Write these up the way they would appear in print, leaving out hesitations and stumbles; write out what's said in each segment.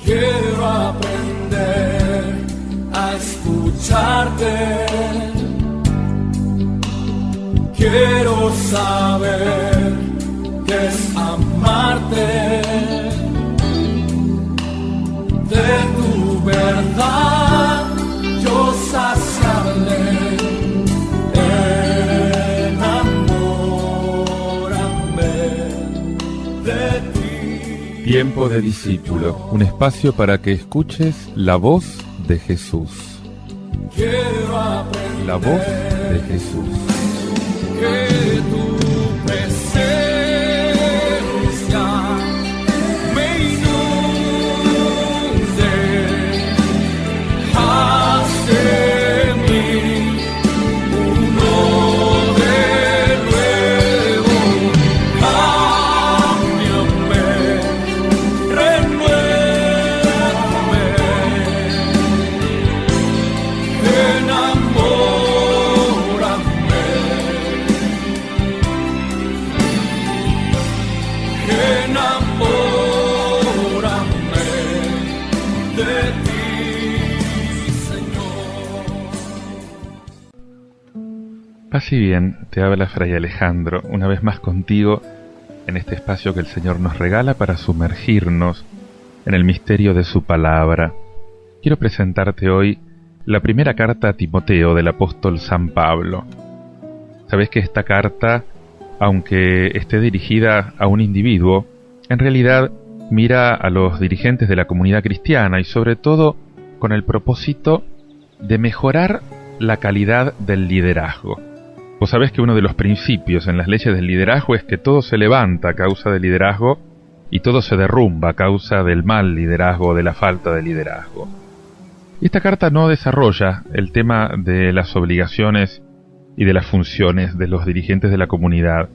Quiero aprender a escucharte. Quiero saber qué es amarte. De tu verdad yo saciarme. Enamórame de ti. Tiempo de discípulo, un espacio para que escuches la voz de Jesús. Quiero aprender La voz de Jesús. que tu presencia me inunde, haz de mí uno de nuevo, cámbiame, renuévame, enamórame de ti, Señor. Paz y bien, te habla Fray Alejandro, una vez más contigo en este espacio que el Señor nos regala para sumergirnos en el misterio de su palabra. Quiero presentarte hoy la primera carta a Timoteo del apóstol San Pablo. Sabés que esta carta, aunque esté dirigida a un individuo, en realidad mira a los dirigentes de la comunidad cristiana y sobre todo con el propósito de mejorar la calidad del liderazgo. Vos sabés que uno de los principios en las leyes del liderazgo es que todo se levanta a causa del liderazgo y todo se derrumba a causa del mal liderazgo o de la falta de liderazgo. Y esta carta no desarrolla el tema de las obligaciones y de las funciones de los dirigentes de la comunidad,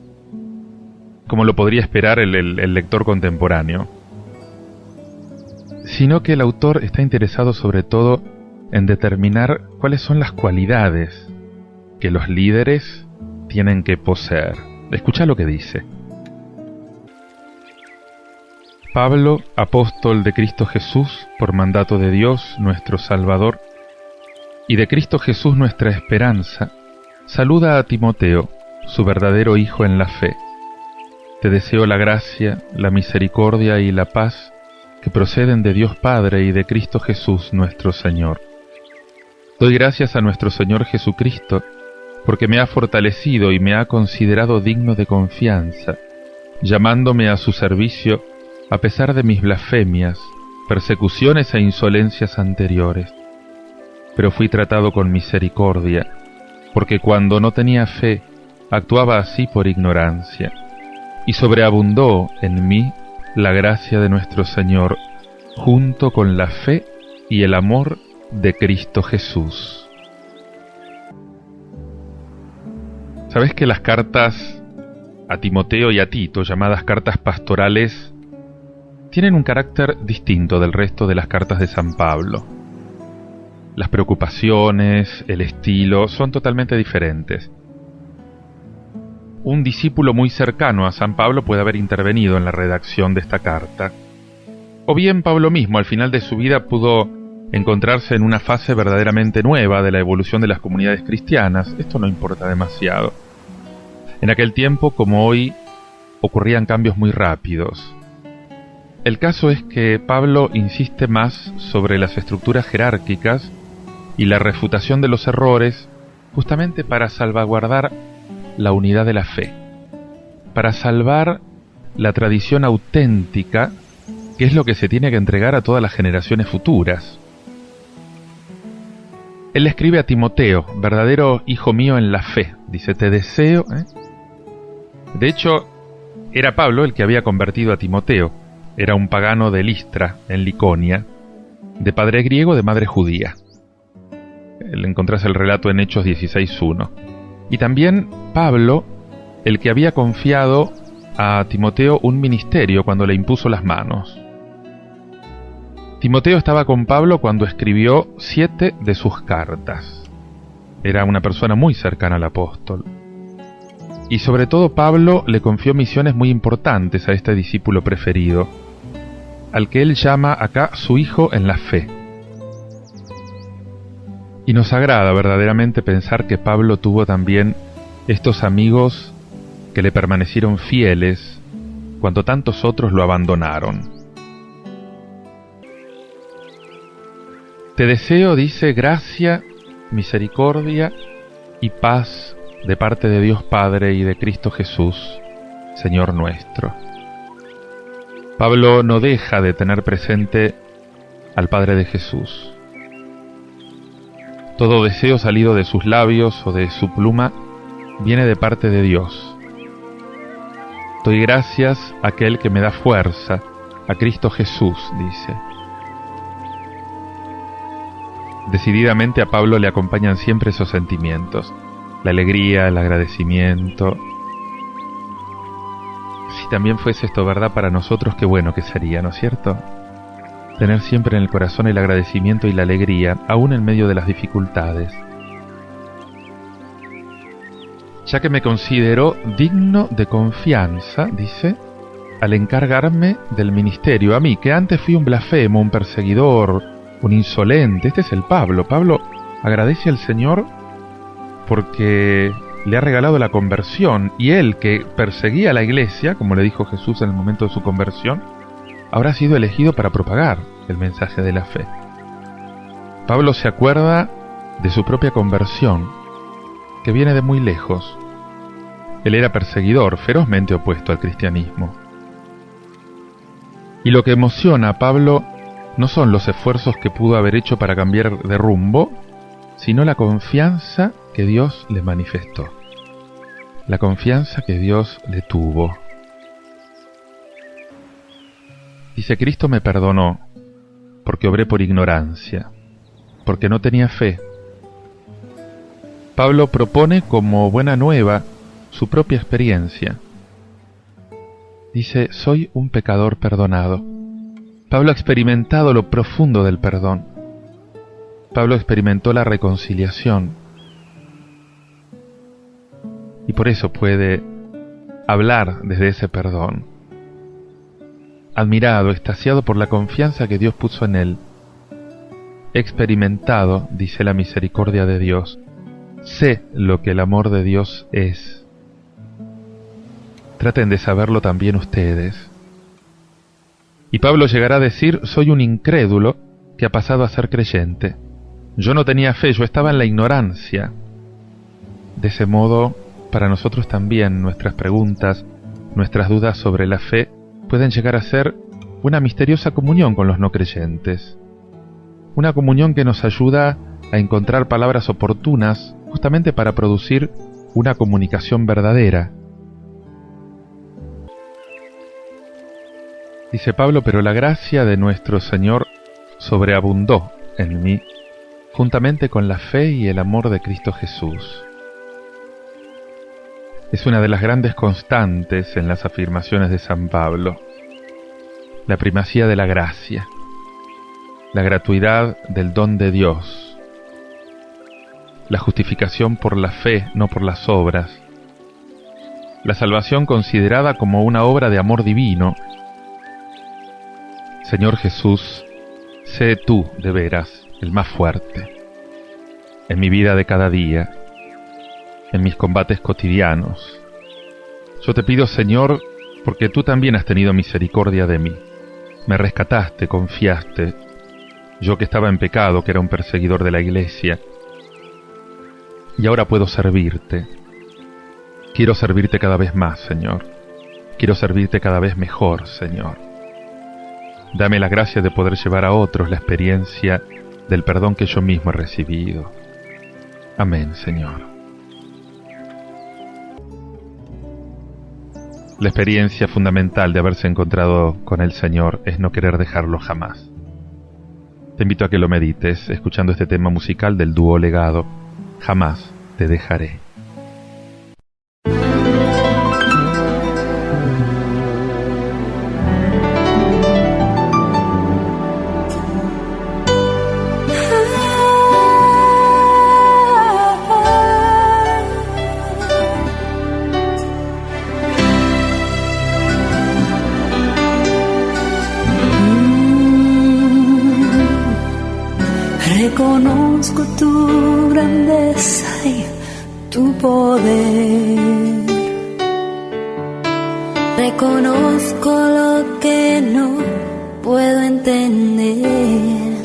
como lo podría esperar el lector contemporáneo, sino que el autor está interesado sobre todo en determinar cuáles son las cualidades que los líderes tienen que poseer. Escucha lo que dice. Pablo, apóstol de Cristo Jesús, por mandato de Dios, nuestro Salvador, y de Cristo Jesús nuestra esperanza, saluda a Timoteo, su verdadero hijo en la fe. Te deseo la gracia, la misericordia y la paz que proceden de Dios Padre y de Cristo Jesús nuestro Señor. Doy gracias a nuestro Señor Jesucristo, porque me ha fortalecido y me ha considerado digno de confianza, llamándome a su servicio a pesar de mis blasfemias, persecuciones e insolencias anteriores. Pero fui tratado con misericordia, porque cuando no tenía fe, actuaba así por ignorancia, y sobreabundó en mí la gracia de nuestro Señor, junto con la fe y el amor de Cristo Jesús. ¿Sabes que las cartas a Timoteo y a Tito, llamadas cartas pastorales, tienen un carácter distinto del resto de las cartas de San Pablo? Las preocupaciones, el estilo, son totalmente diferentes. Un discípulo muy cercano a San Pablo puede haber intervenido en la redacción de esta carta. O bien Pablo mismo, al final de su vida, pudo encontrarse en una fase verdaderamente nueva de la evolución de las comunidades cristianas. Esto no importa demasiado. En aquel tiempo, como hoy, ocurrían cambios muy rápidos. El caso es que Pablo insiste más sobre las estructuras jerárquicas y la refutación de los errores, justamente para salvaguardar la unidad de la fe, para salvar la tradición auténtica, que es lo que se tiene que entregar a todas las generaciones futuras. Él le escribe a Timoteo, verdadero hijo mío en la fe, dice, te deseo. De hecho, era Pablo el que había convertido a Timoteo. Era un pagano de Listra, en Liconia, de padre griego, de madre judía. Le encontrás el relato en Hechos 16:1. Y también Pablo, el que había confiado a Timoteo un ministerio cuando le impuso las manos. Timoteo estaba con Pablo cuando escribió 7 de sus cartas. Era una persona muy cercana al apóstol. Y sobre todo Pablo le confió misiones muy importantes a este discípulo preferido. al que él llama acá su hijo en la fe. Y nos agrada verdaderamente pensar que Pablo tuvo también estos amigos que le permanecieron fieles cuando tantos otros lo abandonaron. Te deseo, dice, gracia, misericordia y paz de parte de Dios Padre y de Cristo Jesús, Señor nuestro. Pablo no deja de tener presente al Padre de Jesús. Todo deseo salido de sus labios o de su pluma viene de parte de Dios. Doy gracias a aquel que me da fuerza, a Cristo Jesús, dice. Decididamente a Pablo le acompañan siempre esos sentimientos, la alegría, el agradecimiento. Si también fuese esto verdad para nosotros, qué bueno que sería, ¿no es cierto? Tener siempre en el corazón el agradecimiento y la alegría, aún en medio de las dificultades. Ya que me consideró digno de confianza, dice, al encargarme del ministerio, a mí, que antes fui un blasfemo, un perseguidor, un insolente. Este es el Pablo. Pablo agradece al Señor porque le ha regalado la conversión, y él, que perseguía a la iglesia, como le dijo Jesús en el momento de su conversión, habrá sido elegido para propagar el mensaje de la fe. Pablo se acuerda de su propia conversión, que viene de muy lejos. Él era perseguidor, ferozmente opuesto al cristianismo. Y lo que emociona a Pablo no son los esfuerzos que pudo haber hecho para cambiar de rumbo, sino la confianza que Dios le manifestó, la confianza que Dios le tuvo. Dice, Cristo me perdonó porque obré por ignorancia, porque no tenía fe. Pablo propone como buena nueva su propia experiencia. Dice, soy un pecador perdonado. Pablo ha experimentado lo profundo del perdón. Pablo experimentó la reconciliación. Y por eso puede hablar desde ese perdón. Admirado, extasiado por la confianza que Dios puso en él. He experimentado, dice, la misericordia de Dios. Sé lo que el amor de Dios es. Traten de saberlo también ustedes. Y Pablo llegará a decir, soy un incrédulo que ha pasado a ser creyente. Yo no tenía fe, yo estaba en la ignorancia. De ese modo, para nosotros también nuestras preguntas, nuestras dudas sobre la fe pueden llegar a ser una misteriosa comunión con los no creyentes. Una comunión que nos ayuda a encontrar palabras oportunas justamente para producir una comunicación verdadera. Dice Pablo, pero la gracia de nuestro Señor sobreabundó en mí, juntamente con la fe y el amor de Cristo Jesús. Es una de las grandes constantes en las afirmaciones de San Pablo, la primacía de la gracia, la gratuidad del don de Dios, la justificación por la fe, no por las obras, la salvación considerada como una obra de amor divino. Señor Jesús, sé tú, de veras, el más fuerte, en mi vida de cada día, en mis combates cotidianos. Yo te pido, Señor, porque tú también has tenido misericordia de mí. Me rescataste, confiaste, yo que estaba en pecado, que era un perseguidor de la iglesia, y ahora puedo servirte. Quiero servirte cada vez más, Señor. Quiero servirte cada vez mejor, Señor. Dame la gracia de poder llevar a otros la experiencia del perdón que yo mismo he recibido. Amén, Señor. La experiencia fundamental de haberse encontrado con el Señor es no querer dejarlo jamás. Te invito a que lo medites, escuchando este tema musical del dúo Legado, Jamás te dejaré. Reconozco tu grandeza y tu poder. Reconozco lo que no puedo entender.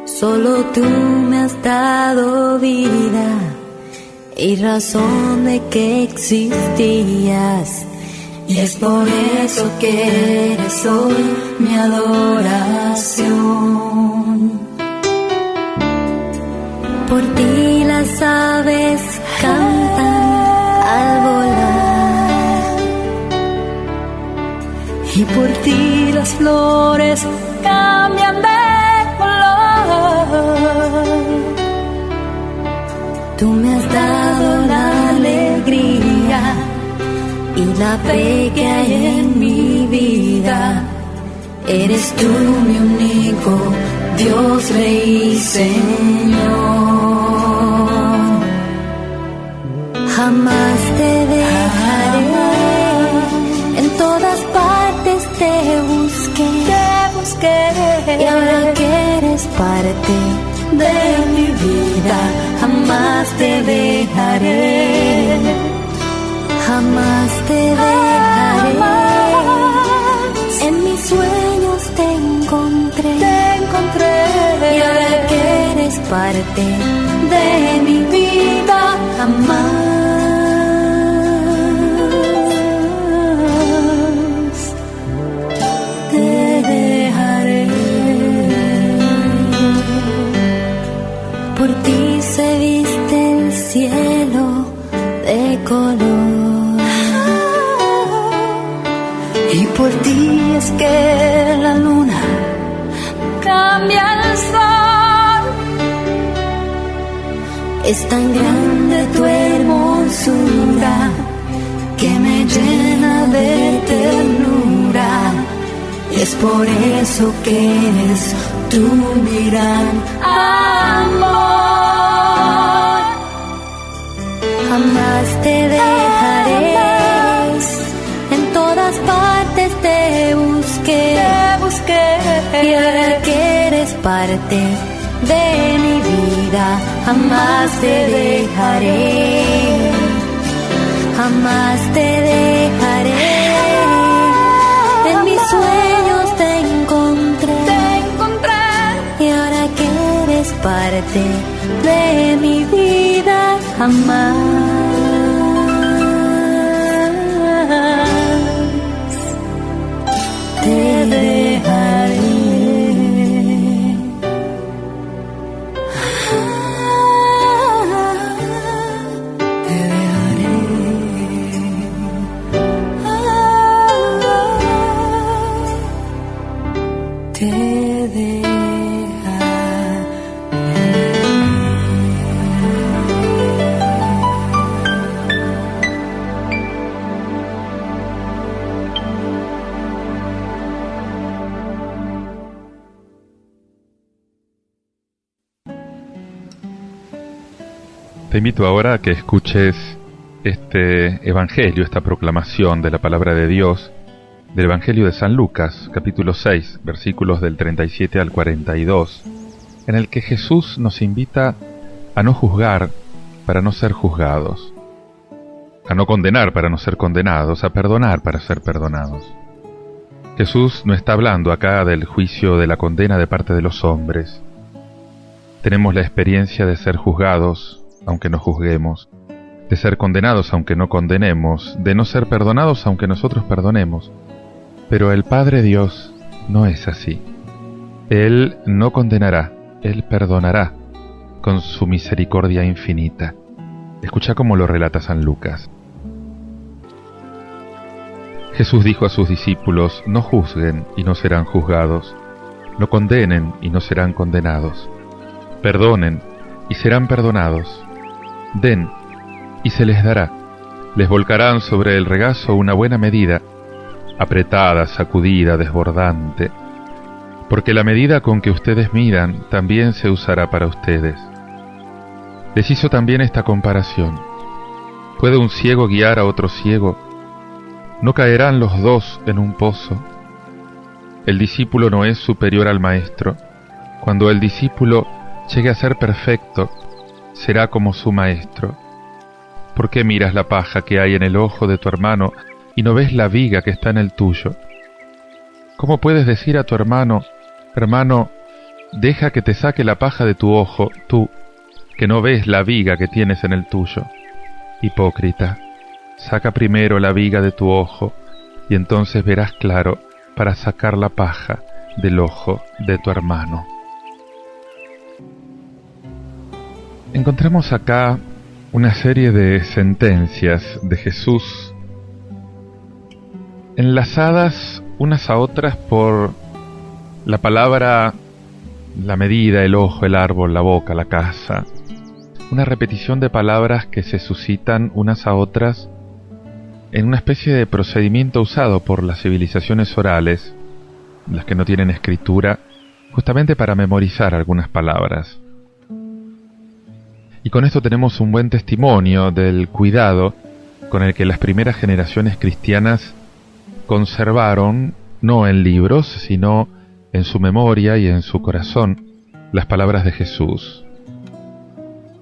Solo tú me has dado vida y razón de que existías. Y es por eso que eres hoy mi adoración. Por ti las aves cantan al volar, y por ti las flores cambian de color. Tú me has dado la alegría y la fe que hay en mi vida. Eres tú mi único Dios, Rey y Señor. Jamás te dejaré, en todas partes te busqué, y ahora que eres parte de mi vida, jamás te dejaré. Jamás te dejaré. En mis sueños te encontré. Y ahora que eres parte de mi vida, jamás te dejaré. Por ti se viste el cielo de color, y por ti es que la luna cambia el sol. Es tan grande tu hermosura que me llena de ternura. Es por eso que eres tú mi gran amor. Jamás te dejaré, en todas partes te busqué, y ahora que eres parte de mi vida, jamás te dejaré. Jamás te dejaré. En mis sueños te encontré, y ahora que eres parte de mi vida, jamás te dejaré. Te dejaré. Te dejaré. Te invito ahora a que escuches este evangelio, esta proclamación de la palabra de Dios, del Evangelio de San Lucas, capítulo 6, versículos del 37 al 42, en el que Jesús nos invita a no juzgar para no ser juzgados, a no condenar para no ser condenados, a perdonar para ser perdonados. Jesús no está hablando acá del juicio de la condena de parte de los hombres. Tenemos la experiencia de ser juzgados aunque no juzguemos, de ser condenados aunque no condenemos, de no ser perdonados aunque nosotros perdonemos. Pero el Padre Dios no es así. Él no condenará, Él perdonará con su misericordia infinita. Escucha cómo lo relata San Lucas. Jesús dijo a sus discípulos: no juzguen y no serán juzgados, no condenen y no serán condenados, perdonen y serán perdonados, den y se les dará, les volcarán sobre el regazo una buena medida, apretada, sacudida, desbordante, porque la medida con que ustedes midan también se usará para ustedes. Les hizo también esta comparación: ¿puede un ciego guiar a otro ciego? ¿No caerán los dos en un pozo? El discípulo no es superior al maestro, Cuando el discípulo llegue a ser perfecto, será como su maestro. ¿Por qué miras la paja que hay en el ojo de tu hermano y no ves la viga que está en el tuyo? ¿Cómo puedes decir a tu hermano, hermano, deja que te saque la paja de tu ojo, tú, que no ves la viga que tienes en el tuyo? Hipócrita, saca primero la viga de tu ojo, y entonces verás claro para sacar la paja del ojo de tu hermano. Encontramos acá una serie de sentencias de Jesús enlazadas unas a otras por la palabra, la medida, el ojo, el árbol, la boca, la casa. Una repetición de palabras que se suscitan unas a otras en una especie de procedimiento usado por las civilizaciones orales, las que no tienen escritura, justamente para memorizar algunas palabras. Y con esto tenemos un buen testimonio del cuidado con el que las primeras generaciones cristianas conservaron, no en libros, sino en su memoria y en su corazón, las palabras de Jesús.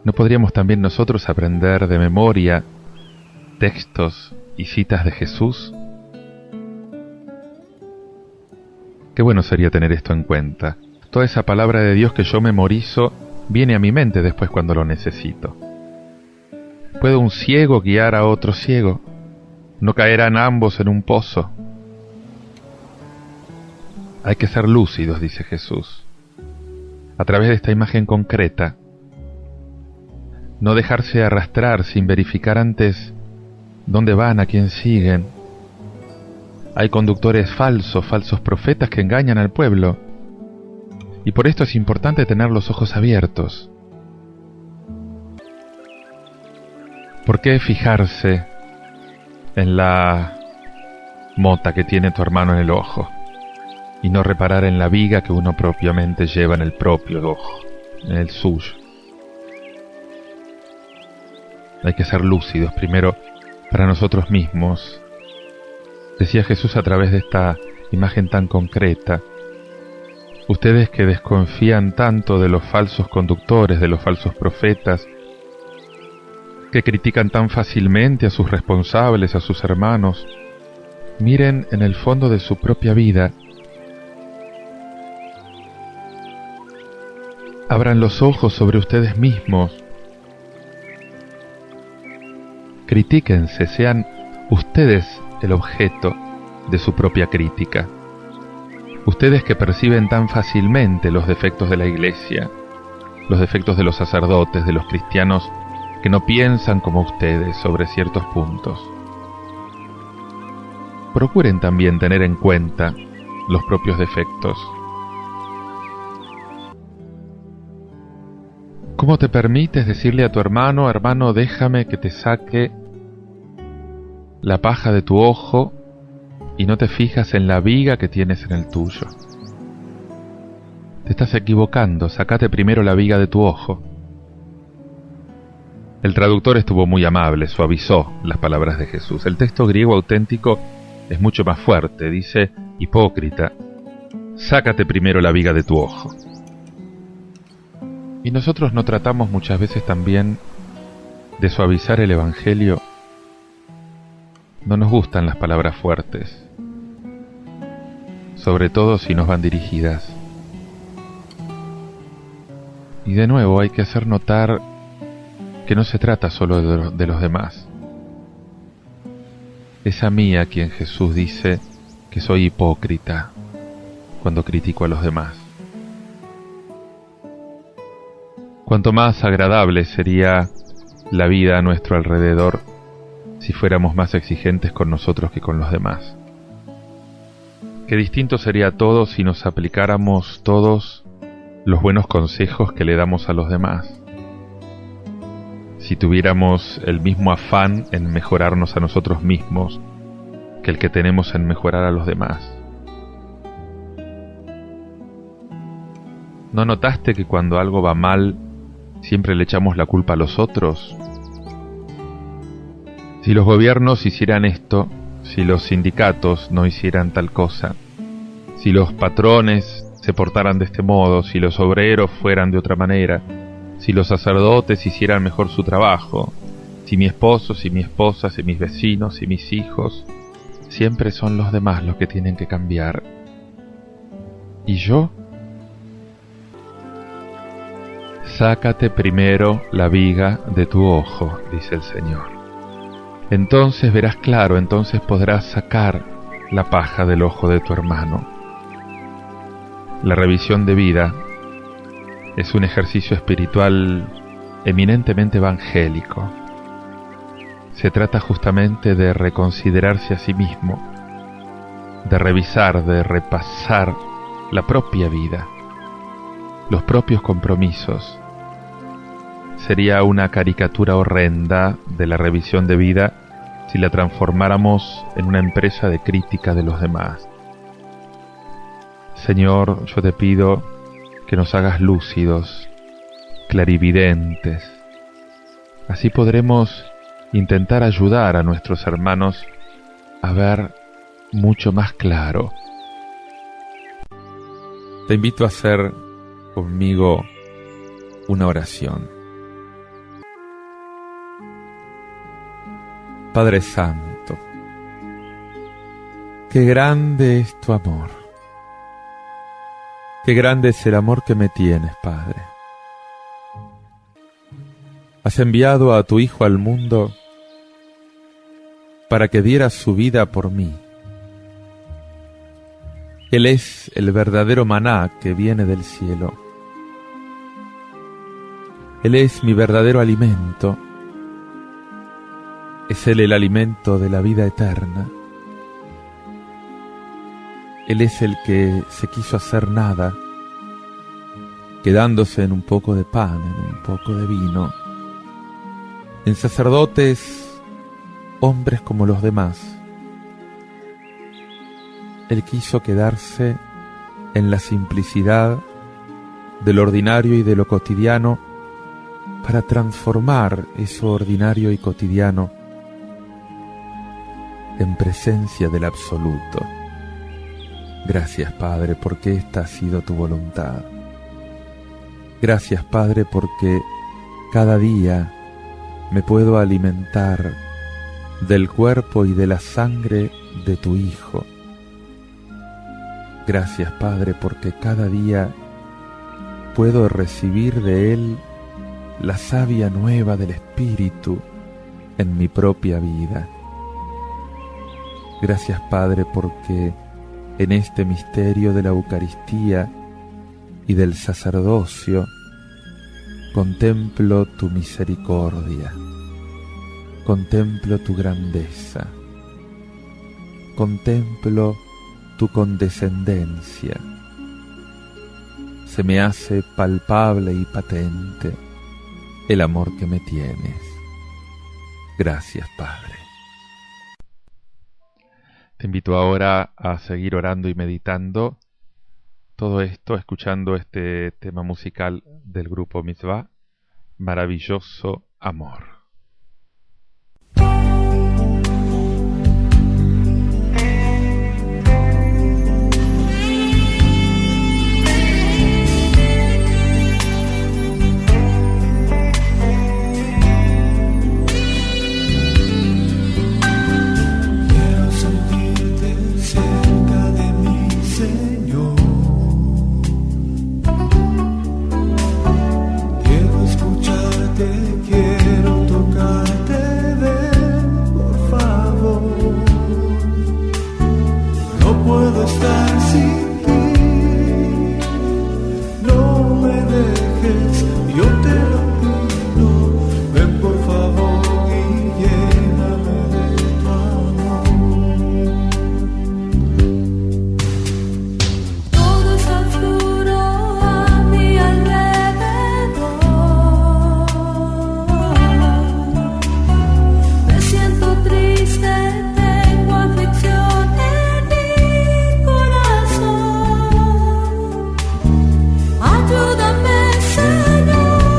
¿No podríamos también nosotros aprender de memoria textos y citas de Jesús? Qué bueno sería tener esto en cuenta. Toda esa palabra de Dios que yo memorizo viene a mi mente después cuando lo necesito. ¿Puede un ciego guiar a otro ciego? ¿No caerán ambos en un pozo? Hay que ser lúcidos, dice Jesús, a través de esta imagen concreta. No dejarse arrastrar sin verificar antes dónde van, a quién siguen. Hay conductores falsos profetas que engañan al pueblo. Y por esto es importante tener los ojos abiertos. ¿Por qué fijarse en la mota que tiene tu hermano en el ojo y no reparar en la viga que uno propiamente lleva en el propio ojo, en el suyo? Hay que ser lúcidos primero para nosotros mismos. Decía Jesús a través de esta imagen tan concreta: ustedes que desconfían tanto de los falsos conductores, de los falsos profetas, que critican tan fácilmente a sus responsables, a sus hermanos, miren en el fondo de su propia vida. Abran los ojos sobre ustedes mismos. Critíquense, sean ustedes el objeto de su propia crítica. Ustedes que perciben tan fácilmente los defectos de la Iglesia, los defectos de los sacerdotes, de los cristianos que no piensan como ustedes sobre ciertos puntos. Procuren también tener en cuenta los propios defectos. ¿Cómo te permites decirle a tu hermano, hermano, déjame que te saque la paja de tu ojo, y no te fijas en la viga que tienes en el tuyo? Te estás equivocando, sacate primero la viga de tu ojo. El traductor estuvo muy amable, suavizó las palabras de Jesús. El texto griego auténtico es mucho más fuerte, dice: hipócrita, sácate primero la viga de tu ojo. Y nosotros no tratamos muchas veces también de suavizar el Evangelio. No nos gustan las palabras fuertes, sobre todo si nos van dirigidas. Y de nuevo hay que hacer notar que no se trata solo de los demás. Es a mí a quien Jesús dice que soy hipócrita cuando critico a los demás. Cuanto más agradable sería la vida a nuestro alrededor si fuéramos más exigentes con nosotros que con los demás. Qué distinto sería todo si nos aplicáramos todos los buenos consejos que le damos a los demás. Si tuviéramos el mismo afán en mejorarnos a nosotros mismos que el que tenemos en mejorar a los demás. ¿No notaste que cuando algo va mal siempre le echamos la culpa a los otros? Si los gobiernos hicieran esto, si los sindicatos no hicieran tal cosa, si los patrones se portaran de este modo, si los obreros fueran de otra manera, si los sacerdotes hicieran mejor su trabajo, si mi esposo, si mi esposa, si mis vecinos, si mis hijos, siempre son los demás los que tienen que cambiar. ¿Y yo? Sácate primero la viga de tu ojo, dice el Señor. Entonces verás claro, entonces podrás sacar la paja del ojo de tu hermano. La revisión de vida es un ejercicio espiritual eminentemente evangélico. Se trata justamente de reconsiderarse a sí mismo, de revisar, de repasar la propia vida, los propios compromisos. Sería una caricatura horrenda de la revisión de vida si la transformáramos en una empresa de crítica de los demás. Señor, yo te pido que nos hagas lúcidos, clarividentes. Así podremos intentar ayudar a nuestros hermanos a ver mucho más claro. Te invito a hacer conmigo una oración. Padre Santo, qué grande es tu amor. Qué grande es el amor que me tienes, Padre. Has enviado a tu Hijo al mundo para que diera su vida por mí. Él es el verdadero maná que viene del cielo. Él es mi verdadero alimento. Es Él el alimento de la vida eterna. Él es el que se quiso hacer nada, quedándose en un poco de pan, en un poco de vino, en sacerdotes, hombres como los demás. Él quiso quedarse en la simplicidad del ordinario y de lo cotidiano para transformar eso ordinario y cotidiano en presencia del absoluto. Gracias, Padre, porque esta ha sido tu voluntad. Gracias, Padre, porque cada día me puedo alimentar del cuerpo y de la sangre de tu Hijo. Gracias, Padre, porque cada día puedo recibir de Él la savia nueva del Espíritu en mi propia vida. Gracias, Padre, porque en este misterio de la Eucaristía y del sacerdocio contemplo tu misericordia, contemplo tu grandeza, contemplo tu condescendencia. Se me hace palpable y patente el amor que me tienes. Gracias, Padre. Te invito ahora a seguir orando y meditando todo esto, escuchando este tema musical del grupo Mitzvah, Maravilloso Amor. Ayúdame, Señor.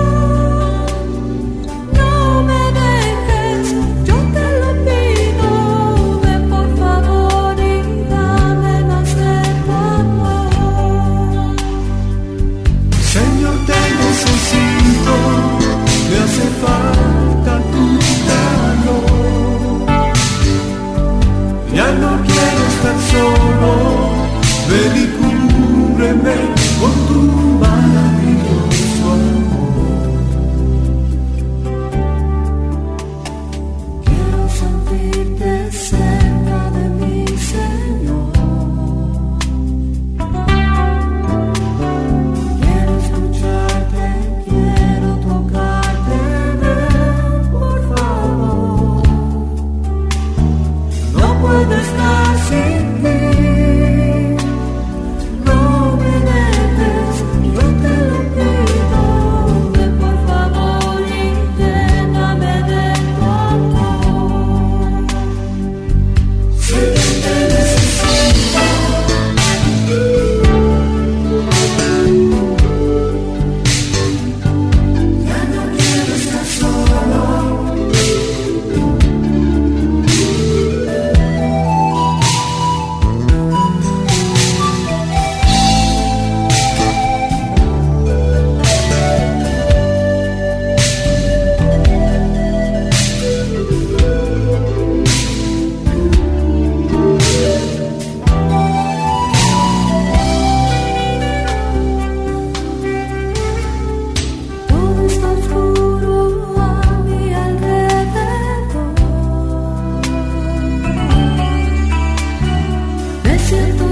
siento